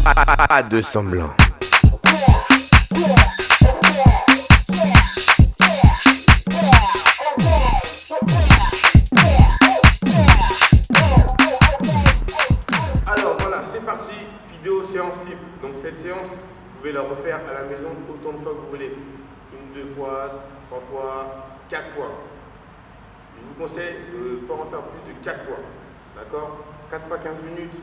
Pas de semblant. Alors voilà, c'est parti, vidéo séance type. Donc cette séance, vous pouvez la refaire à la maison autant de fois que vous voulez. Une, deux fois, trois fois, quatre fois. Je vous conseille de ne pas en faire plus de 4 fois. D'accord? 4 fois 15 minutes,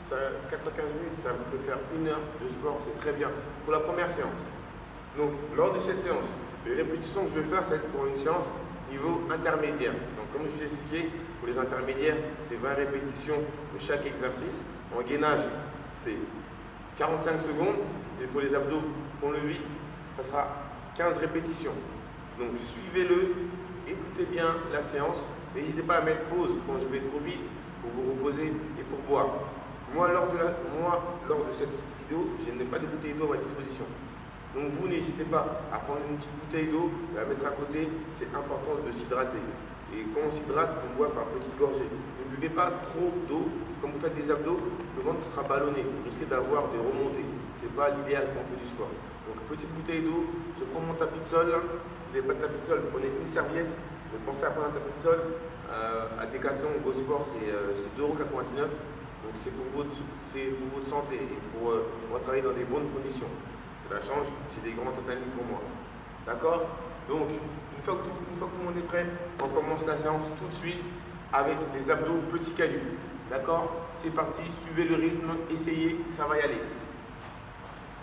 ça vous fait faire 1 heure de sport, c'est très bien. Pour la première séance. Donc, lors de cette séance, les répétitions que je vais faire, ça va être pour une séance niveau intermédiaire. Donc, comme je vous l'ai expliqué, pour les intermédiaires, c'est 20 répétitions de chaque exercice. En gainage, c'est 45 secondes. Et pour les abdos, on le vit, ça sera 15 répétitions. Donc, suivez-le. Écoutez bien la séance. N'hésitez pas à mettre pause quand je vais trop vite pour vous reposer et pour boire. Moi, lors de cette vidéo, je n'ai pas de bouteille d'eau à ma disposition. Donc vous, n'hésitez pas à prendre une petite bouteille d'eau, la mettre à côté. C'est important de s'hydrater. Et quand on s'hydrate, on boit par petites gorgées. Ne buvez pas trop d'eau. Quand vous faites des abdos, le ventre sera ballonné. Vous risquez d'avoir des remontées. Ce n'est pas l'idéal quand on fait du sport. Donc petite bouteille d'eau, je prends mon tapis de sol. Si vous n'avez pas de tapis de sol, prenez une serviette. Mais pensez à prendre un tapis de sol. À Decathlon, au sport, c'est 2,99 €. Donc c'est pour votre santé et pour travailler dans des bonnes conditions. Ça change, c'est des grands techniques pour moi. D'accord? Donc, une fois que tout le monde est prêt, on commence la séance tout de suite avec les abdos petits cailloux. D'accord? C'est parti, suivez le rythme, essayez, ça va y aller.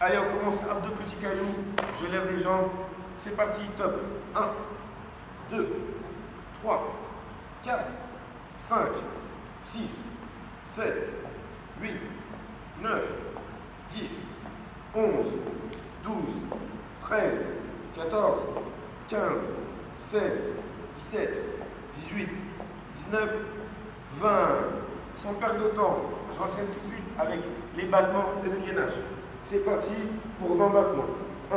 Allez, on commence, abdos petits cailloux, je lève les jambes, c'est parti, top. 1, 2, 3, 4, 5, 6, 7, 8, 9, 10, 11, 12, 13, 14, 15, 16, 17, 18, 19, 20. Sans perdre de temps, j'enchaîne tout de suite avec les battements et le gainage. C'est parti pour 20 battements. 1,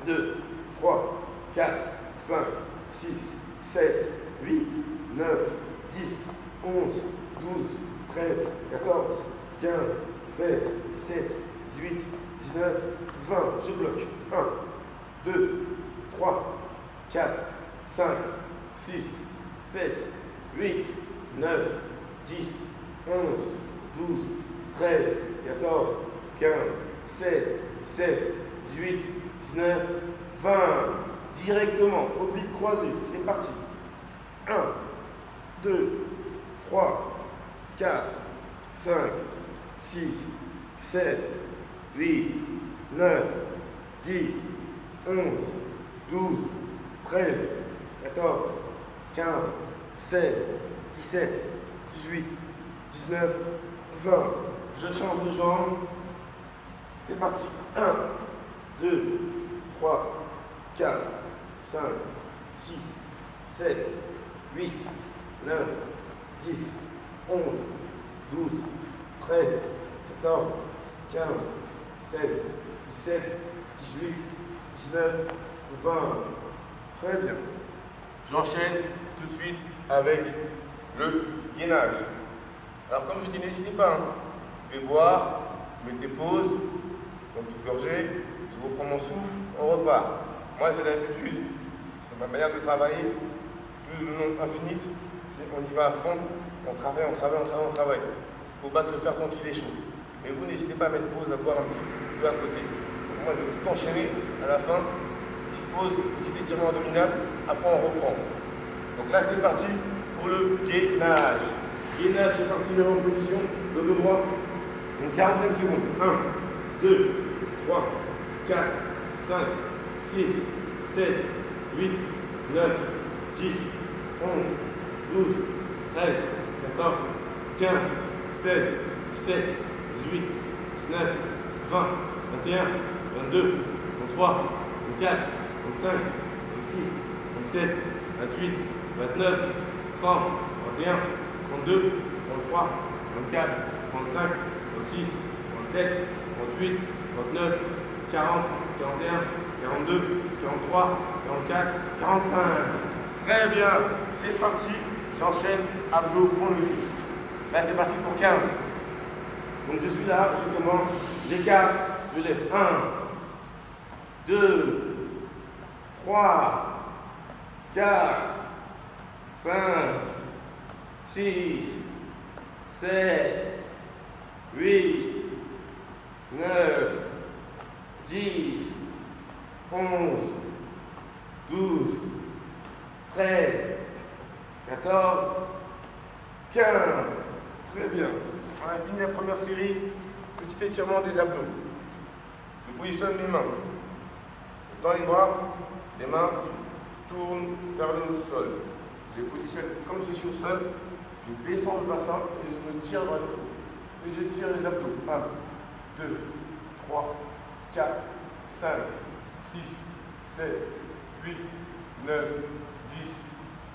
2, 3, 4, 5, 6, 7, 8, 9, 10, 11, 12, 13, 14, 15, 16, 17, 18, 19, 20. Je bloque. 1, 2, 3, 4, 5, 6, 7, 8, 9, 10, 11, 12, 13, 14, 15, 16, 17, 18, 19, 20. Directement, oblique croisé. C'est parti. 1, 2, 3, 4, 5, 6, 7, 8, 9, 10, 11, 12, 13, 14, 15, 16, 17, 18, 19, 20. Je change de jambe. C'est parti. 1, 2, 3, 4, 5, 6, 7, 8, 9, 10, 11, 12, 13, 14, 15, 16, 17, 18, 19, 20. Très bien. J'enchaîne tout de suite avec le gainage. Alors comme je dis, n'hésitez pas. Vous pouvez boire, mettez pause, une petite gorgée, je reprends mon souffle, on repart. Moi j'ai l'habitude, c'est ma manière de travailler, tout le long infinite, on y va à fond, on travaille. Il faut battre le fer tant qu'il est chaud. Mais vous n'hésitez pas à mettre pause, à boire un petit peu à côté. Donc moi je vais tout enchaîner à la fin, petite pause, petit étirement abdominal, après on reprend. Donc là c'est parti pour le gainage. Gainage, c'est parti, même en position, le dos droit. Donc 45 secondes. 1, 2, 3, 4, 5, 6, 7, 8, 9, 10, 11, 12, 13, 14, 15, 16, 17, 18, 19, 20, 21, 22, 23, 24, 25, 26, 27, 28, 29, 30, 31, 32, 33, 34, 35, 36, 37, 38, 39, 40, 41, 42, 43, 44, 45. Très bien, c'est parti. J'enchaîne abdos, pont le cuisse. Là, c'est parti pour 15. Donc je suis là, je commence, j'écarte, je lève. 1, 2, 3, 4, 5, 6, 7, 8, 9, 10, 11, 12, 13, 14, 15. Très bien. On a fini la première série. Petit étirement des abdos. Je positionne mes mains. Je tends les bras, les mains tournent vers le sol. Je les positionne comme si je suis au sol. Je descends le bassin et je me tire vers le haut. Et je tire les abdos. 1, 2, 3, 4, 5, 6, 7, 8, 9, 10,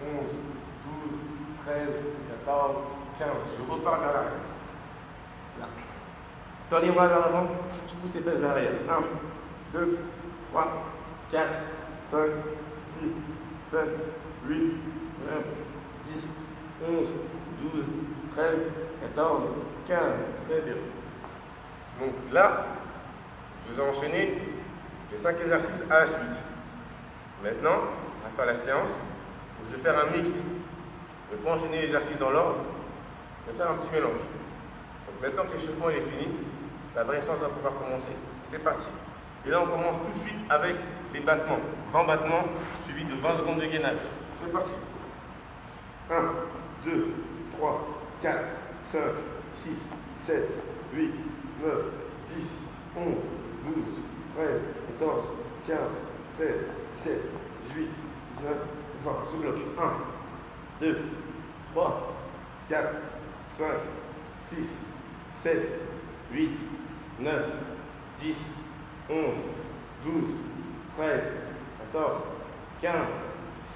11, 12, 13, 14, 15. Je repars vers l'arrière. Là. Tends les bras vers l'avant, je pousse les fesses vers l'arrière. 1, 2, 3, 4, 5, 6, 7, 8, 9, 10, 11, 12, 13, 14, 15. Très bien. Donc là, je vous ai enchaîné les 5 exercices à la suite. Maintenant, on va faire la séance où je vais faire un mixte. Je ne vais pas enchaîner les exercices dans l'ordre, je vais faire un petit mélange. Donc maintenant que l'échauffement est fini, la vraie séance va pouvoir commencer. C'est parti. Et là, on commence tout de suite avec les battements. 20 battements suivis de 20 secondes de gainage. C'est parti. 1, 2, 3, 4, 5, 6, 7, 8, 9, 10, 11, 12, 13, 14, 15, 16, 17, 18, 19, 20. Je bloque. 1, 2, 3, 4, 5, 6, 7, 8, 9, 10, 11, 12, 13, 14, 15,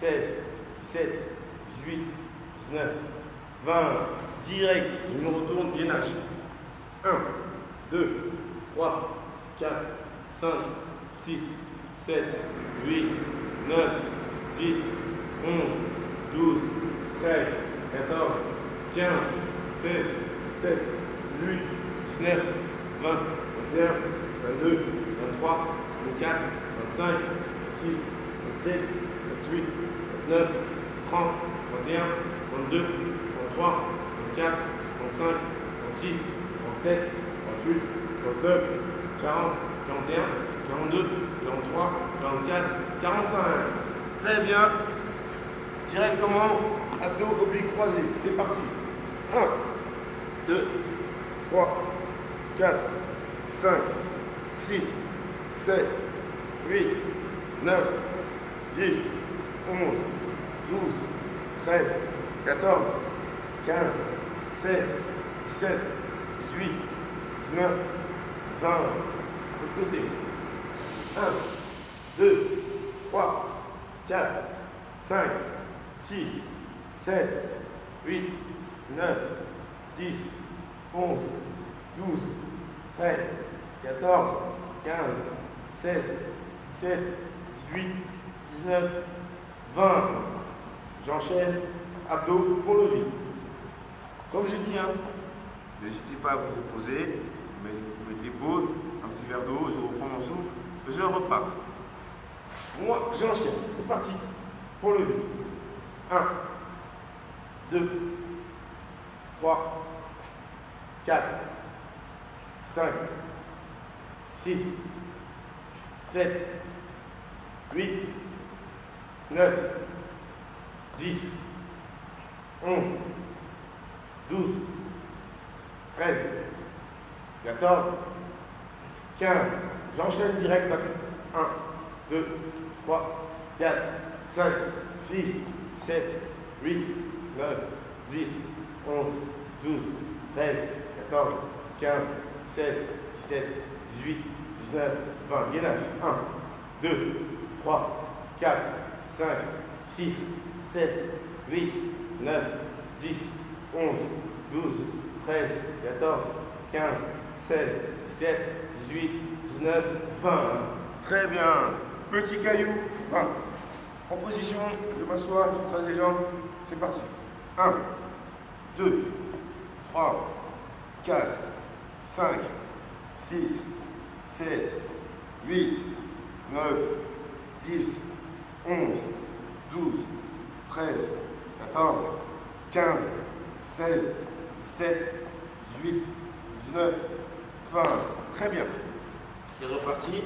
16, 17, 18, 19, 20. Direct. Je me retourne, gainage. 1, 2, 3, 4, 5, 6, 7, 8, 9, 10, 11, 12, 13, 14, 15, 16, 17, 18, 19, 20, 21, 22, 23, 24, 25, 26, 27, 28, 29, 30, 31, 32, 33, 34, 35, 36, 37, 38, 39, 40, 41, 42, 43, 44, 45. Très bien. Directement, abdos obliques croisés. C'est parti. 1, 2, 3, 4, 5, 6, 7, 8, 9, 10, 11, 12, 13, 14, 15, 16, 17, 18, 19, 20. De côté. 1, 2, 3, 4, 5, 6, 7, 8, 9, 10, 11, 12, 13, 14, 15, 16, 17, 18, 19, 20. J'enchaîne. Abdos pour le vide. Comme je dis, n'hésitez pas à vous reposer. Vous mettez pause, un petit verre d'eau, je reprends mon souffle, je repars. Moi, j'enchaîne. C'est parti. Pour le vide. 1, 2, 3, 4, 5, 6, 7, 8, 9, 10, 11, 12, 13, 14, 15. J'enchaîne direct. 1, 2, 3, 4, 5, 6, 7, 8, 9, 10, 11, 12, 13, 14, 15, 16, 17, 18, 19, 20. Gainage. 1, 2, 3, 4, 5, 6, 7, 8, 9, 10, 11, 12, 13, 14, 15, 16, 17, 18, 19, 20. Très bien. Petit caillou, 20. En position, je m'assois, je croise les jambes. C'est parti. 1, 2, 3, 4, 5, 6, 7, 8, 9, 10, 11, 12, 13, 14, 15, 16, 17, 18, 19, 20. Très bien. C'est reparti.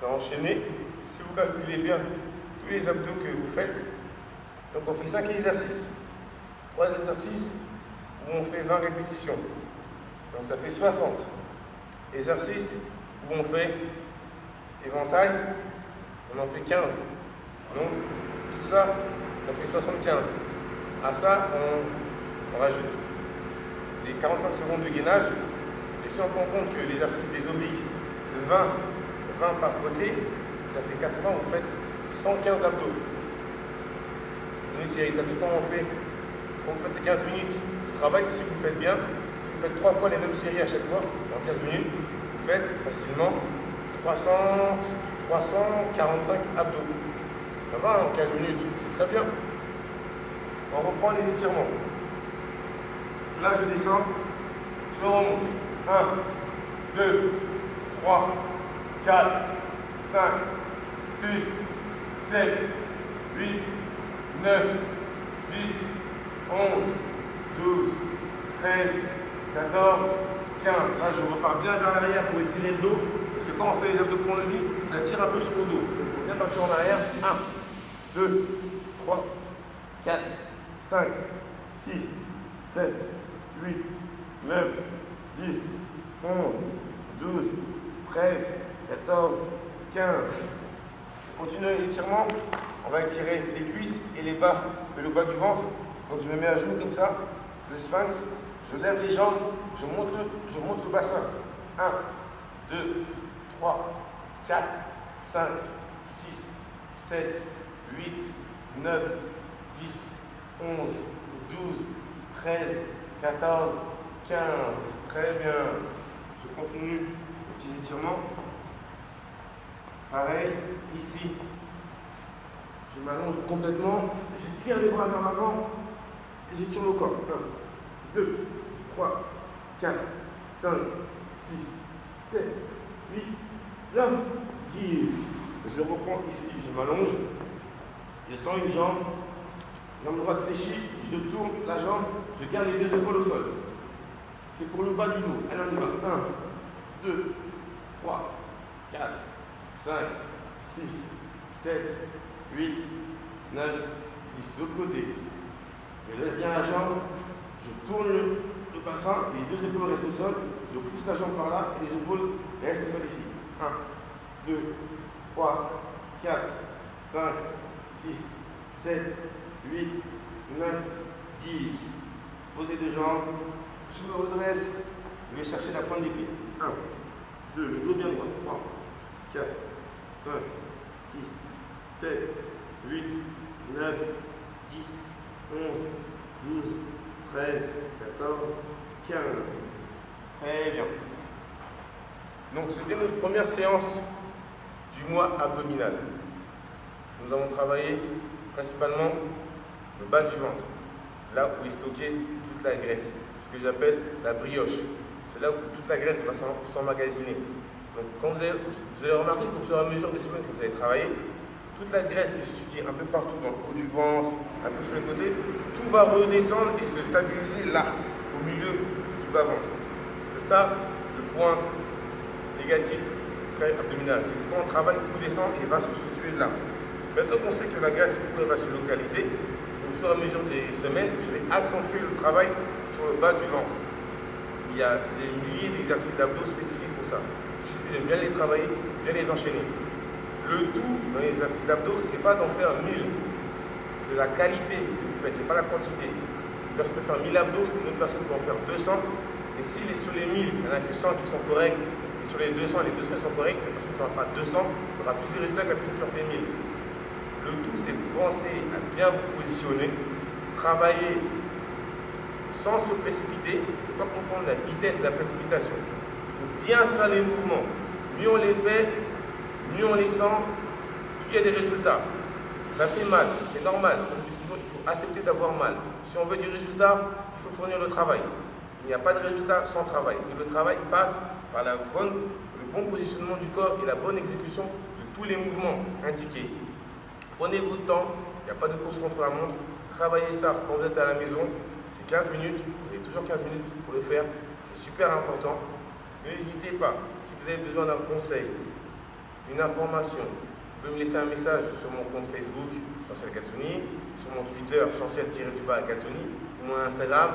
On va enchaîner. Si vous calculez bien tous les abdos que vous faites, donc on fait 5 exercices. 3 exercices où on fait 20 répétitions. Donc ça fait 60. Exercices où on fait éventail, on en fait 15. Donc tout ça, ça fait 75. À ça, on rajoute les 45 secondes de gainage. Et si on prend en compte que l'exercice des obliques, c'est 20 par côté, ça fait 80, vous faites 115 abdos. Une série, ça fait comment on fait? Quand vous faites 15 minutes de travail, si vous faites bien, si vous faites 3 fois les mêmes séries à chaque fois, en 15 minutes, vous faites facilement 345 abdos. Ça va en 15 minutes, c'est très bien. On reprend les étirements. Là, je descends, je remonte. 1, 2, 3, 4, 5, 6, 7, 8, 9, 10, 11, 12, 13, 14, 15. Là, je repars bien vers l'arrière pour étirer le dos. Parce que quand on fait les abdos pour le vide, ça tire un peu sur le dos. Donc, il faut bien partir en arrière. 1, 2, 3, 4, 5, 6, 7, 8, 9, 10, 11, 12, 13, 14, 15. Continue l'étirement. On va étirer les cuisses et les bas et le bas du ventre. Donc je me mets à genoux comme ça, le sphinx, je lève les jambes, je monte le bassin. 1, 2, 3, 4, 5, 6, 7, 8, 9, 10, 11, 12, 13, 14, 15. Très bien. Je continue le petit étirement. Pareil, ici. Je m'allonge complètement, je tire les bras vers l'avant et je tire le corps. 1, 2, 3, 4, 5, 6, 7, 8, 9, 10. Je reprends ici, je m'allonge, je tends une jambe, jambe droite fléchie, je tourne la jambe, je garde les 2 épaules au sol. C'est pour le bas du dos. Allez, on y va. 1, 2, 3, 4, 5, 6, 7, 8, 9, 10. L'autre côté. Je lève bien la jambe, je tourne le bassin, les 2 épaules restent au sol, je pousse la jambe par là et les épaules restent au sol ici. 1, 2, 3, 4, 5, 6, 7, 8, 9, 10. Posez 2 jambes, je me redresse, je vais chercher la pointe des pieds. 1, 2, le dos bien droit. 3, 4, 5, 6, 7, 8, 9, 10, 11, 12, 13, 14, 15. Très bien. Donc c'était notre première séance du mois abdominal. Nous avons travaillé principalement le bas du ventre, là où est stockée toute la graisse, ce que j'appelle la brioche. C'est là où toute la graisse va s'emmagasiner. Donc quand vous allez remarquer qu'au fur et à mesure des semaines que vous allez travailler, toute la graisse qui se situe un peu partout dans le haut du ventre, un peu sur les côtés, tout va redescendre et se stabiliser là, au milieu du bas-ventre. C'est ça le point négatif très abdominal. C'est que quand on travaille, tout descend et va se situer là. Maintenant qu'on sait que la graisse elle va se localiser, au fur et à mesure des semaines, je vais accentuer le travail sur le bas du ventre. Il y a des milliers d'exercices d'abdos spécifiques pour ça. Il suffit de bien les travailler, bien les enchaîner. Le tout dans les exercices d'abdos, ce n'est pas d'en faire 1000. C'est la qualité que vous faites, ce n'est pas la quantité. Une personne peut faire 1000 abdos, une autre personne peut en faire 200. Et si sur les 1000, il y en a que 100 qui sont corrects, et sur les 200 sont corrects, la personne qui en fera 200 aura plus de résultats que la personne qui en fait 1000. Le tout, c'est penser à bien vous positionner, travailler sans se précipiter. Il ne faut pas confondre la vitesse et la précipitation. Il faut bien faire les mouvements. Mieux on les fait, mieux on les sent, plus il y a des résultats. Ça fait mal, c'est normal. Il faut accepter d'avoir mal. Si on veut du résultat, il faut fournir le travail. il n'y a pas de résultat sans travail. Et le travail passe par le bon positionnement du corps et la bonne exécution de tous les mouvements indiqués. Prenez votre temps, il n'y a pas de course contre la montre. Travaillez ça quand vous êtes à la maison, c'est 15 minutes, vous avez toujours 15 minutes pour le faire, c'est super important. N'hésitez pas, si vous avez besoin d'un conseil, une information, vous pouvez me laisser un message sur mon compte Facebook, Chancel Gazzoni, sur mon Twitter, Chancel-Gazzoni, ou mon Instagram,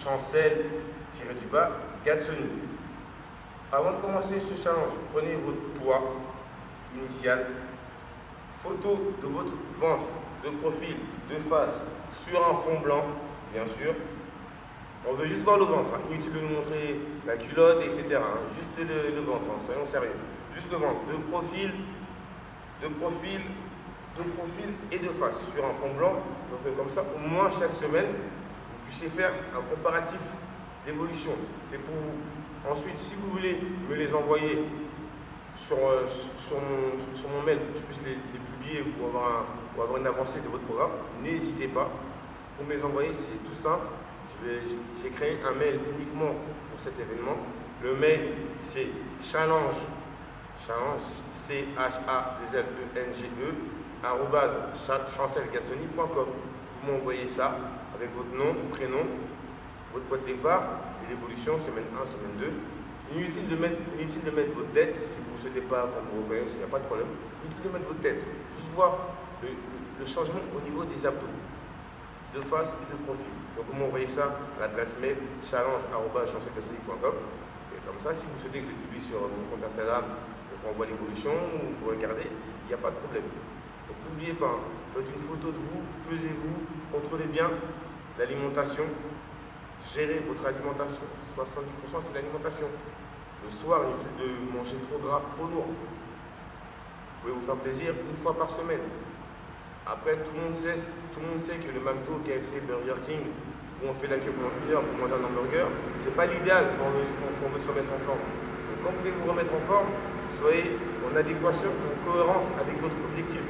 Chancel-Gazzoni. Avant de commencer ce challenge, prenez votre poids initial, photo de votre ventre, de profil, de face, sur un fond blanc, bien sûr. On veut juste voir le ventre, hein. Inutile de nous montrer la culotte, etc. Hein. Juste le ventre, hein. Soyons sérieux. Juste le ventre, de profil et de face, sur un fond blanc. Donc comme ça, au moins chaque semaine, vous puissiez faire un comparatif d'évolution. C'est pour vous. Ensuite, si vous voulez me les envoyer sur mon mail pour que je puisse les publier ou avoir une avancée de votre programme, n'hésitez pas. Pour me les envoyer, c'est tout simple. J'ai créé un mail uniquement pour cet événement. Le mail, c'est challenge, CHALENGE, @chancelgazzoni.com. Vous m'envoyez ça avec votre nom, prénom, votre point de départ et l'évolution, semaine 1, semaine 2. Inutile de mettre votre tête, si vous ne souhaitez pas qu'on vous reconnaisse, il n'y a pas de problème. Inutile de mettre votre tête, juste voir le changement au niveau des abdos, de face et de profil. Donc vous m'envoyez ça à l'adresse mail challenge@chancelgazzoni.com. Et comme ça, si vous souhaitez que je publie sur mon compte Instagram, on voit l'évolution, vous regardez, il n'y a pas de problème. Donc n'oubliez pas, faites une photo de vous, pesez-vous, contrôlez bien l'alimentation. Gérez votre alimentation. 70% c'est l'alimentation. Le soir, inutile de manger trop gras, trop lourd. Vous pouvez vous faire plaisir une fois par semaine. Après, tout le monde sait que le McDo, KFC, Burger King, où on fait la queue pendant 1 heure pour manger un hamburger, c'est pas l'idéal quand on veut se remettre en forme. Donc quand vous voulez vous remettre en forme, soyez en adéquation, en cohérence avec votre objectif.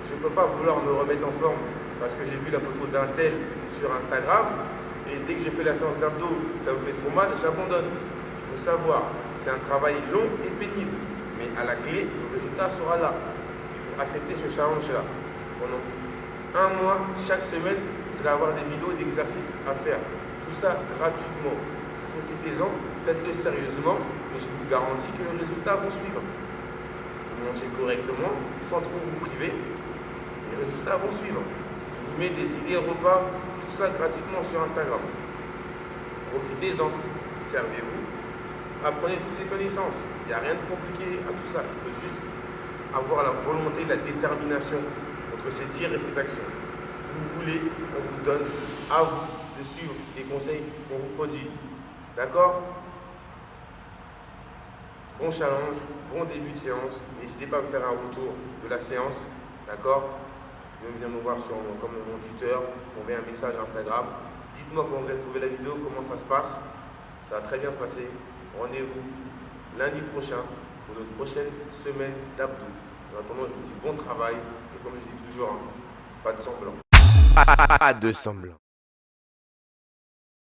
Je ne peux pas vouloir me remettre en forme parce que j'ai vu la photo d'un tel sur Instagram. Et dès que j'ai fait la séance d'abdos, ça me fait trop mal, j'abandonne. Il faut savoir, c'est un travail long et pénible. Mais à la clé, le résultat sera là. Il faut accepter ce challenge-là. Pendant 1 mois, chaque semaine, vous allez avoir des vidéos d'exercices à faire. Tout ça gratuitement. Profitez-en, faites-le sérieusement et je vous garantis que les résultats vont suivre. Vous mangez correctement, sans trop vous priver, les résultats vont suivre. Je vous mets des idées repas, tout ça gratuitement sur Instagram. Profitez-en, servez-vous, apprenez toutes ces connaissances. Il n'y a rien de compliqué à tout ça. Il faut juste avoir la volonté, la détermination entre ces tirs et ces actions. Vous voulez, on vous donne, à vous de suivre les conseils qu'on vous prodigue. D'accord? Bon challenge, bon début de séance. N'hésitez pas à me faire un retour de la séance. D'accord? Vous pouvez venir me voir comme mon tuteur, m'envoyer un message Instagram. Dites-moi comment vous avez trouvé la vidéo, comment ça se passe. Ça va très bien se passer. Rendez-vous lundi prochain pour notre prochaine semaine d'abdos. En attendant, je vous dis bon travail et comme je dis toujours, hein, pas de semblant. Pas de semblant.